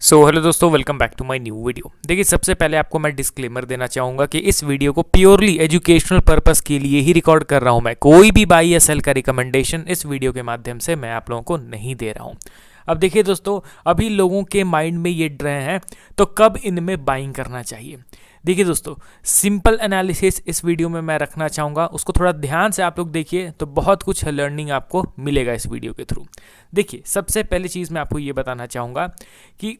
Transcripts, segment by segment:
सो hello दोस्तों, welcome back to my new video. देखिए, सबसे पहले आपको मैं डिस्क्लेमर देना चाहूँगा कि इस वीडियो को प्योरली एजुकेशनल पर्पस के लिए ही रिकॉर्ड कर रहा हूँ। मैं कोई भी बाई या सेल का रिकमेंडेशन इस वीडियो के माध्यम से मैं आप लोगों को नहीं दे रहा हूँ। अब देखिए दोस्तों, अभी लोगों के माइंड में ये डर हैं, तो कब इनमें बाइंग करना चाहिए। देखिए दोस्तों, सिंपल एनालिसिस इस वीडियो में मैं रखना चाहूँगा, उसको थोड़ा ध्यान से आप लोग देखिए तो बहुत कुछ लर्निंग आपको मिलेगा इस वीडियो के थ्रू। देखिए, सबसे पहली चीज़ मैं आपको ये बताना चाहूँगा कि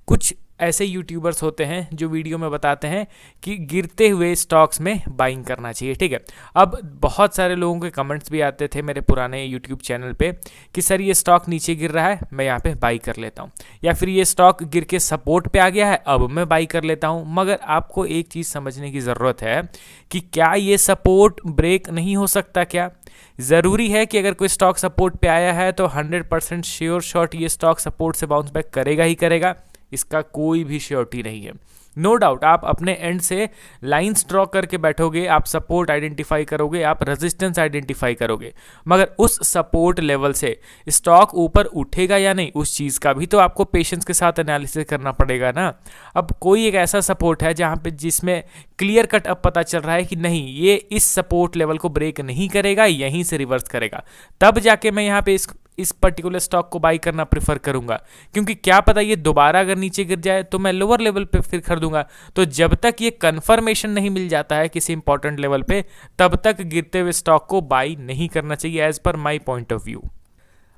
कुछ ऐसे यूट्यूबर्स होते हैं जो वीडियो में बताते हैं कि गिरते हुए स्टॉक्स में बाइंग करना चाहिए। ठीक है, अब बहुत सारे लोगों के कमेंट्स भी आते थे मेरे पुराने यूट्यूब चैनल पे कि सर ये स्टॉक नीचे गिर रहा है, मैं यहाँ पे बाई कर लेता हूँ, या फिर ये स्टॉक गिर के सपोर्ट पे आ गया है, अब मैं बाई कर लेता हूँ। मगर आपको एक चीज़ समझने की ज़रूरत है कि क्या ये सपोर्ट ब्रेक नहीं हो सकता। क्या ज़रूरी है कि अगर कोई स्टॉक सपोर्ट पे आया है तो 100% श्योर शॉट ये स्टॉक सपोर्ट से बाउंस बैक करेगा ही करेगा? इसका कोई भी श्योरिटी नहीं है। नो डाउट आप अपने एंड से लाइंस ड्रॉ करके बैठोगे, आप सपोर्ट आइडेंटिफाई करोगे, आप रेजिस्टेंस आइडेंटिफाई करोगे, मगर उस सपोर्ट लेवल से स्टॉक ऊपर उठेगा या नहीं, उस चीज़ का भी तो आपको पेशेंस के साथ एनालिसिस करना पड़ेगा ना। अब कोई एक ऐसा सपोर्ट है जहाँ पे जिसमें क्लियर कट अब पता चल रहा है कि नहीं, ये इस सपोर्ट लेवल को ब्रेक नहीं करेगा, यहीं से रिवर्स करेगा, तब जाके मैं यहाँ पे इस पर्टिकुलर स्टॉक को बाई करना प्रेफर करूंगा। क्योंकि क्या पता ये दोबारा अगर नीचे गिर जाए तो मैं लोअर लेवल पे फिर खरीदूंगा। तो जब तक ये कंफर्मेशन नहीं मिल जाता है किसी इंपॉर्टेंट लेवल पे, तब तक गिरते हुए स्टॉक को बाई नहीं करना चाहिए as per my point of view.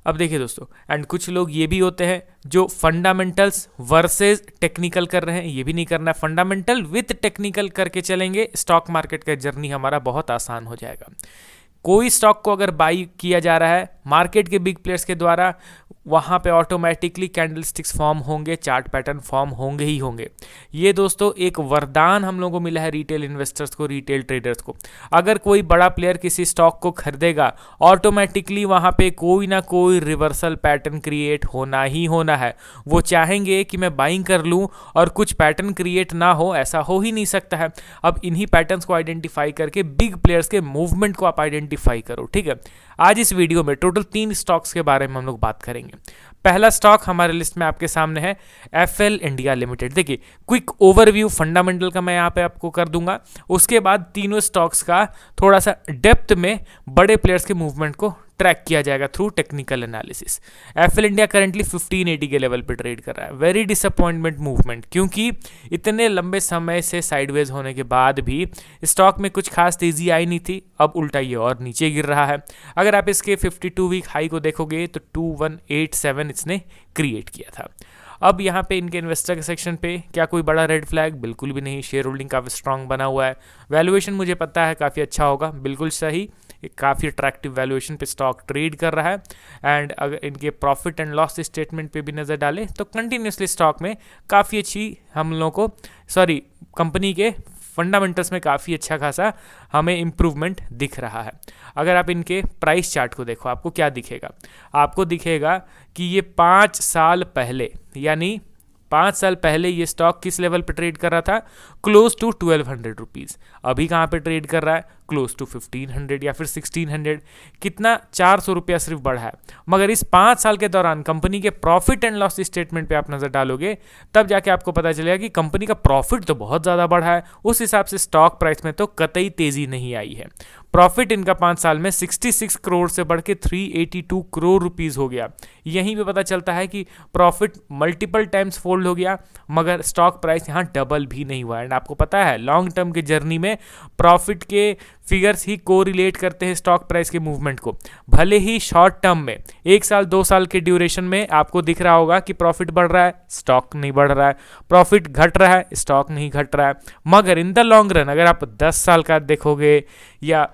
अब देखिए दोस्तों, एंड कुछ लोग ये भी होते हैं जो फंडामेंटल्स वर्सेस टेक्निकल कर रहे हैं। ये भी नहीं करना है, फंडामेंटल विथ टेक्निकल करके चलेंगे, स्टॉक मार्केट का जर्नी हमारा बहुत आसान हो जाएगा। कोई स्टॉक को अगर बाई किया जा रहा है मार्केट के बिग प्लेयर्स के द्वारा, वहाँ पे ऑटोमेटिकली कैंडलस्टिक्स फॉर्म होंगे, चार्ट पैटर्न फॉर्म होंगे ही होंगे। ये दोस्तों एक वरदान हम लोगों को मिला है रिटेल इन्वेस्टर्स को, रिटेल ट्रेडर्स को। अगर कोई बड़ा प्लेयर किसी स्टॉक को खरीदेगा, ऑटोमेटिकली वहाँ पे कोई ना कोई रिवर्सल पैटर्न क्रिएट होना ही होना है। वो चाहेंगे कि मैं बाइंग कर लूँ और कुछ पैटर्न क्रिएट ना हो, ऐसा हो ही नहीं सकता है। अब इन्हीं पैटर्न्स को आइडेंटिफाई करके बिग प्लेयर्स के मूवमेंट को आप आइडेंटिफाई करो। ठीक है, आज इस वीडियो में टोटल 3 स्टॉक्स के बारे में हम लोग बात करेंगे। पहला स्टॉक हमारे लिस्ट में आपके सामने है एफएल इंडिया लिमिटेड। देखिए, क्विक ओवरव्यू फंडामेंटल का मैं यहाँ पे आपको कर दूंगा, उसके बाद तीनों स्टॉक्स का थोड़ा सा डेप्थ में बड़े प्लेयर्स के मूवमेंट को ट्रैक किया जाएगा through technical analysis. FL India currently 1580 के लेवल पे ट्रेड कर रहा है। वेरी डिसअपॉइंटमेंट मूवमेंट, क्योंकि इतने लंबे समय से साइडवेज होने के बाद भी स्टॉक में कुछ खास तेजी आई नहीं थी, अब उल्टा ये और नीचे गिर रहा है। अगर आप इसके 52 वीक हाई को देखोगे तो 2187 इसने क्रिएट किया था। अब यहाँ पे इनके इन्वेस्टर के सेक्शन पे क्या कोई बड़ा रेड फ्लैग? बिल्कुल भी नहीं। शेयर होल्डिंग काफ़ी स्ट्रांग बना हुआ है। वैल्यूएशन मुझे पता है काफ़ी अच्छा होगा, बिल्कुल सही, काफ़ी अट्रैक्टिव वैल्यूएशन पे स्टॉक ट्रेड कर रहा है। एंड अगर इनके प्रॉफिट एंड लॉस स्टेटमेंट पे भी नज़र डालें तो कंटिन्यूसली स्टॉक में काफ़ी अच्छी हम लोगों को कंपनी के फंडामेंटल्स में काफ़ी अच्छा खासा हमें इम्प्रूवमेंट दिख रहा है। अगर आप इनके प्राइस चार्ट को देखो, आपको क्या दिखेगा? आपको दिखेगा कि ये 5 साल पहले, यानी 5 साल पहले ये स्टॉक किस लेवल पे ट्रेड कर रहा था? Close to 1200 rupees. अभी कहाँ पे ट्रेड कर रहा है? क्लोज टू 1500 या फिर 1600। कितना? 400 रुपया सिर्फ बढ़ा है। मगर इस 5 साल के दौरान कंपनी के प्रॉफिट एंड लॉस स्टेटमेंट पे आप नज़र डालोगे, तब जाके आपको पता चलेगा कि कंपनी का प्रॉफिट तो बहुत ज़्यादा बढ़ा है, उस हिसाब से स्टॉक प्राइस में तो कतई तेज़ी नहीं आई है। प्रॉफिट इनका 5 साल में 66 करोड़ से बढ़ के 382 करोड़ रुपीज़ हो गया। यहीं पे पता चलता है कि प्रॉफिट मल्टीपल टाइम्स फोल्ड हो गया, मगर स्टॉक प्राइस यहाँ डबल भी नहीं हुआ। एंड आपको पता है लॉन्ग टर्म के जर्नी में प्रॉफिट के फिगर्स ही कोरिलेट करते हैं स्टॉक प्राइस के मूवमेंट को। भले ही शॉर्ट टर्म में 1 साल 2 साल के ड्यूरेशन में आपको दिख रहा होगा कि प्रॉफिट बढ़ रहा है, स्टॉक नहीं बढ़ रहा है, प्रॉफिट घट रहा है, स्टॉक नहीं घट रहा है। मगर इन द लॉन्ग रन अगर आप 10 साल का देखोगे या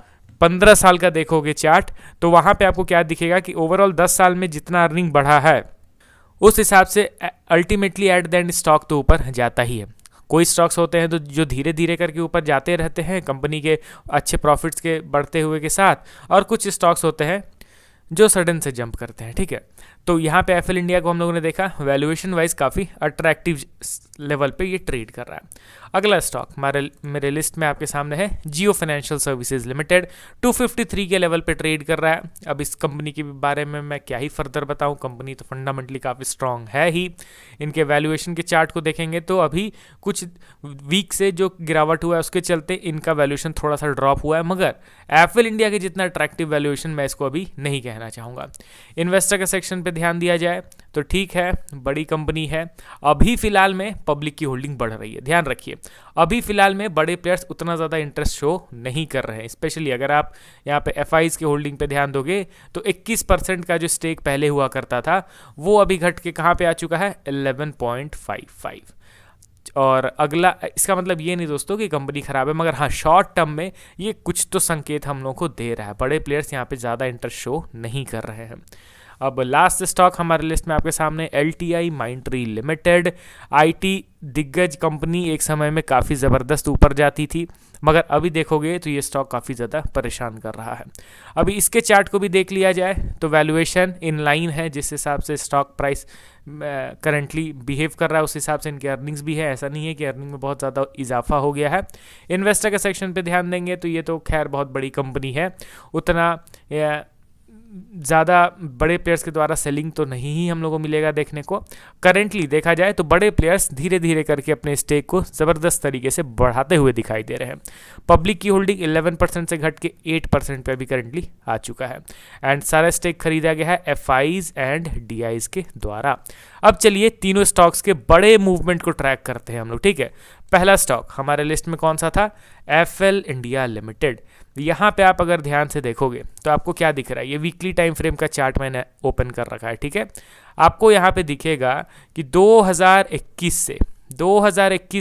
15 साल का देखोगे चार्ट, तो वहाँ पे आपको क्या दिखेगा कि ओवरऑल 10 साल में जितना अर्निंग बढ़ा है उस हिसाब से ultimately at the end stock तो ऊपर जाता ही है। कोई स्टॉक्स होते हैं तो जो धीरे धीरे करके ऊपर जाते रहते हैं कंपनी के अच्छे प्रॉफिट्स के बढ़ते हुए के साथ, और कुछ स्टॉक्स होते हैं जो सडन से जंप करते हैं। ठीक है, तो यहाँ पे एफएल इंडिया को हम लोगों ने देखा वैल्यूएशन वाइज काफ़ी अट्रैक्टिव लेवल पे ये ट्रेड कर रहा है। अगला स्टॉक मेरे लिस्ट में आपके सामने है जियो फाइनेंशियल सर्विसेज लिमिटेड, 253 के लेवल पे ट्रेड कर रहा है। अब इस कंपनी के बारे में मैं क्या ही फर्दर बताऊं, कंपनी तो फंडामेंटली काफ़ी स्ट्रांग है ही। इनके वैल्यूएशन के चार्ट को देखेंगे तो अभी कुछ वीक से जो गिरावट हुआ है उसके चलते इनका वैल्यूएशन थोड़ा सा ड्रॉप हुआ है, मगर एफएल इंडिया के जितना अट्रैक्टिव वैल्यूएशन मैं इसको अभी नहीं कहना चाहूँगा। इन्वेस्टर के सेक्शन पे ध्यान दिया जाए तो ठीक है, बड़ी कंपनी है। अभी फिलहाल में पब्लिक की होल्डिंग बढ़ रही है, ध्यान रखिए। अभी फिलहाल में बड़े प्लेयर्स उतना ज़्यादा इंटरेस्ट शो नहीं कर रहे हैं। स्पेशली अगर आप यहाँ पे एफआईज की होल्डिंग पे ध्यान दोगे तो 21% का जो स्टेक पहले हुआ करता था वो अभी घट के कहाँ पे आ चुका है, 11.55। और अगला, इसका मतलब ये नहीं दोस्तों कि कंपनी खराब है, मगर हाँ शॉर्ट टर्म में ये कुछ तो संकेत हम लोग को दे रहा है। बड़े प्लेयर्स यहाँ पे ज़्यादा इंटरेस्ट शो नहीं कर रहे हैं। अब लास्ट स्टॉक हमारे लिस्ट में आपके सामने LTI माइंडट्री लिमिटेड, IT दिग्गज कंपनी, एक समय में काफ़ी ज़बरदस्त ऊपर जाती थी, मगर अभी देखोगे तो ये स्टॉक काफ़ी ज़्यादा परेशान कर रहा है। अभी इसके चार्ट को भी देख लिया जाए तो वैल्यूएशन इन लाइन है, जिस हिसाब से स्टॉक प्राइस करंटली बिहेव कर रहा है उस हिसाब से इनके अर्निंग्स भी है। ऐसा नहीं है कि अर्निंग में बहुत ज़्यादा इजाफा हो गया है। इन्वेस्टर के सेक्शन पे ध्यान देंगे तो ये तो खैर बहुत बड़ी कंपनी है, उतना ज़्यादा बड़े प्लेयर्स के द्वारा सेलिंग तो नहीं ही हम लोगों को मिलेगा देखने को। करेंटली देखा जाए तो बड़े प्लेयर्स धीरे धीरे करके अपने स्टेक को ज़बरदस्त तरीके से बढ़ाते हुए दिखाई दे रहे हैं। पब्लिक की होल्डिंग 11% से घट के 8% पे अभी करेंटली आ चुका है, एंड सारा स्टेक खरीदा गया है एफआईज एंड डीआईज के द्वारा। अब चलिए तीनों स्टॉक्स के बड़े मूवमेंट को ट्रैक करते हैं हम लोग, ठीक है। पहला स्टॉक हमारे लिस्ट में कौन सा था, एफएल इंडिया लिमिटेड। यहाँ पे आप अगर ध्यान से देखोगे तो आपको क्या दिख रहा है, ये वीकली टाइम फ्रेम का चार्ट मैंने ओपन कर रखा है, ठीक है। आपको यहाँ पे दिखेगा कि 2021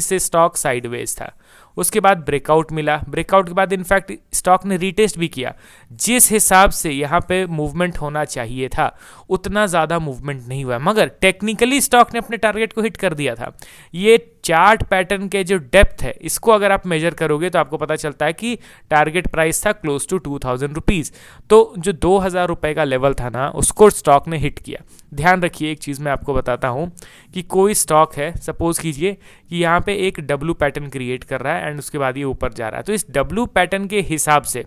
से स्टॉक साइडवेज था, उसके बाद ब्रेकआउट मिला, ब्रेकआउट के बाद इनफैक्ट स्टॉक ने रीटेस्ट भी किया। जिस हिसाब से यहाँ पे मूवमेंट होना चाहिए था उतना ज़्यादा मूवमेंट नहीं हुआ, मगर टेक्निकली स्टॉक ने अपने टारगेट को हिट कर दिया था। ये चार्ट पैटर्न के जो डेप्थ है इसको अगर आप मेजर करोगे तो आपको पता चलता है कि टारगेट प्राइस था क्लोज टू 2000 रुपीज़। तो जो 2000 रुपये का लेवल था ना उसको स्टॉक ने हिट किया। ध्यान रखिए, एक चीज़ मैं आपको बताता हूँ कि कोई स्टॉक है, सपोज कीजिए कि यहाँ पे एक डब्ल्यू पैटर्न क्रिएट कर रहा है एंड उसके बाद ये ऊपर जा रहा है, तो इस डब्ल्यू पैटर्न के हिसाब से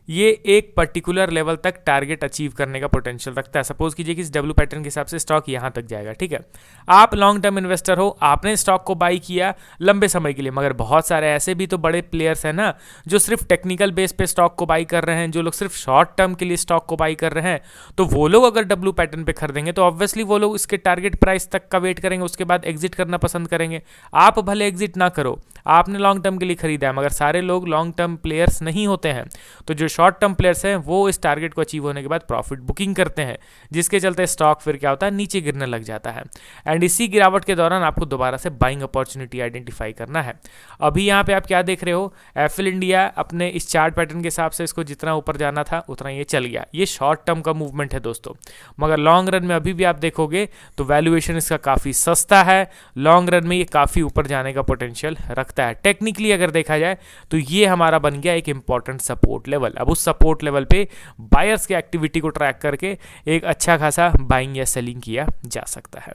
ये एक पर्टिकुलर लेवल तक टारगेट अचीव करने का पोटेंशियल रखता है। सपोज कीजिए कि इस डब्ल्यू पैटर्न के हिसाब से स्टॉक यहाँ तक जाएगा, ठीक है। आप लॉन्ग टर्म इन्वेस्टर हो, आपने स्टॉक को बाई किया लंबे समय के लिए, मगर बहुत सारे ऐसे भी तो बड़े प्लेयर्स हैं ना जो सिर्फ टेक्निकल बेस पे स्टॉक को बाई कर रहे हैं, जो लोग सिर्फ शॉर्ट टर्म के लिए स्टॉक को बाई कर रहे हैं। तो वो लोग अगर डब्ल्यू पैटर्न पे खरीदेंगे तो ऑब्वियसली वो लोग इसके टारगेट प्राइस तक का वेट करेंगे, उसके बाद एग्जिट करना पसंद करेंगे। आप भले एग्जिट ना करो, आपने लॉन्ग टर्म के लिए खरीदा है, मगर सारे लोग लॉन्ग टर्म प्लेयर्स नहीं होते हैं। तो जो शॉर्ट टर्म प्लेयर्स हैं वो इस टारगेट को अचीव होने के बाद प्रॉफिट बुकिंग करते हैं, जिसके चलते स्टॉक फिर क्या होता है, नीचे गिरने लग जाता है। एंड इसी गिरावट के दौरान आपको दोबारा से बाइंग अपॉर्चुनिटी आइडेंटिफाई करना है। अभी यहाँ पे आप क्या देख रहे हो, एफएल इंडिया अपने इस चार्ट पैटर्न के हिसाब से इसको जितना ऊपर जाना था उतना ये चल गया। ये शॉर्ट टर्म का मूवमेंट है दोस्तों, मगर लॉन्ग रन में अभी भी आप देखोगे तो वैल्यूएशन इसका काफ़ी सस्ता है। लॉन्ग रन में ये काफ़ी ऊपर जाने का पोटेंशियल रखता है। टेक्निकली अगर देखा जाए तो ये हमारा बन गया एक इंपॉर्टेंट सपोर्ट लेवल। अब उस सपोर्ट लेवल पे बायर्स की एक्टिविटी को ट्रैक करके एक अच्छा खासा बाइंग या सेलिंग किया जा सकता है।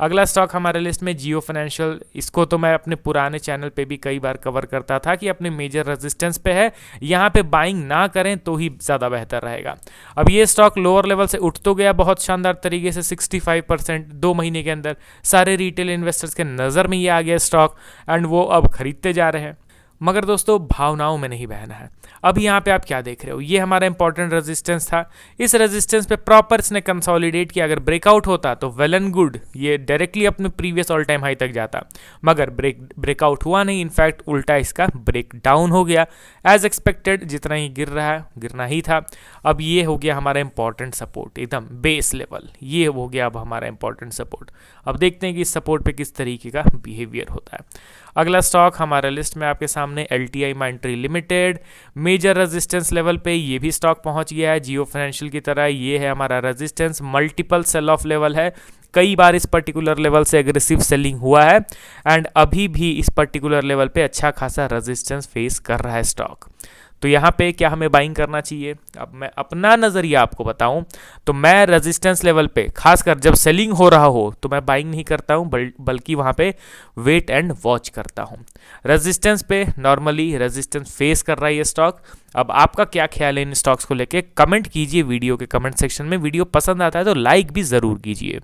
अगला स्टॉक हमारे लिस्ट में जियो फाइनेंशियल। इसको तो मैं अपने पुराने चैनल पे भी कई बार कवर करता था कि अपने मेजर रेजिस्टेंस पे है, यहाँ पे बाइंग ना करें तो ही ज़्यादा बेहतर रहेगा। अब ये स्टॉक लोअर लेवल से उठ तो गया बहुत शानदार तरीके से 65%, 2 महीने के अंदर सारे रिटेल इन्वेस्टर्स के नज़र में ये आ गया स्टॉक, एंड वो अब खरीदते जा रहे हैं। मगर दोस्तों भावनाओं में नहीं बहना है। अब यहाँ पे आप क्या देख रहे हो, ये हमारा इंपॉर्टेंट रेजिस्टेंस था। इस रेजिस्टेंस पे प्रॉपर इसने कंसोलिडेट किया। अगर ब्रेकआउट होता तो वेल एंड गुड, ये डायरेक्टली अपने प्रीवियस ऑल टाइम हाई तक जाता, मगर ब्रेकआउट हुआ नहीं। इनफैक्ट उल्टा इसका ब्रेक डाउन हो गया। एज एक्सपेक्टेड जितना ही गिर रहा है गिरना ही था। अब ये हो गया हमारा इंपॉर्टेंट सपोर्ट, एकदम बेस लेवल, ये हो गया अब हमारा इंपॉर्टेंट सपोर्ट। अब देखते हैं कि इस सपोर्ट पे किस तरीके का बिहेवियर होता है। अगला स्टॉक हमारे लिस्ट में आपके सामने LTI Mindtree limited. Major resistance level पे ये भी स्टॉक पहुंच गया है। जियो फाइनेंशियल की तरह ये है हमारा resistance, multiple sell off level है। कई बार इस पर्टिकुलर लेवल से एग्रेसिव सेलिंग हुआ है, एंड अभी भी इस पर्टिकुलर लेवल पे अच्छा खासा रेजिस्टेंस फेस कर रहा है स्टॉक। तो यहाँ पे क्या हमें बाइंग करना चाहिए? अब मैं अपना नज़रिया आपको बताऊं तो मैं रेजिस्टेंस लेवल पे, खासकर जब सेलिंग हो रहा हो तो मैं बाइंग नहीं करता हूं, बल्कि वहाँ पे वेट एंड वॉच करता हूं। रेजिस्टेंस पे नॉर्मली रेजिस्टेंस फेस कर रहा है ये स्टॉक। अब आपका क्या ख्याल है इन स्टॉक्स को लेके? कमेंट कीजिए वीडियो के कमेंट सेक्शन में। वीडियो पसंद आता है तो लाइक भी ज़रूर कीजिए।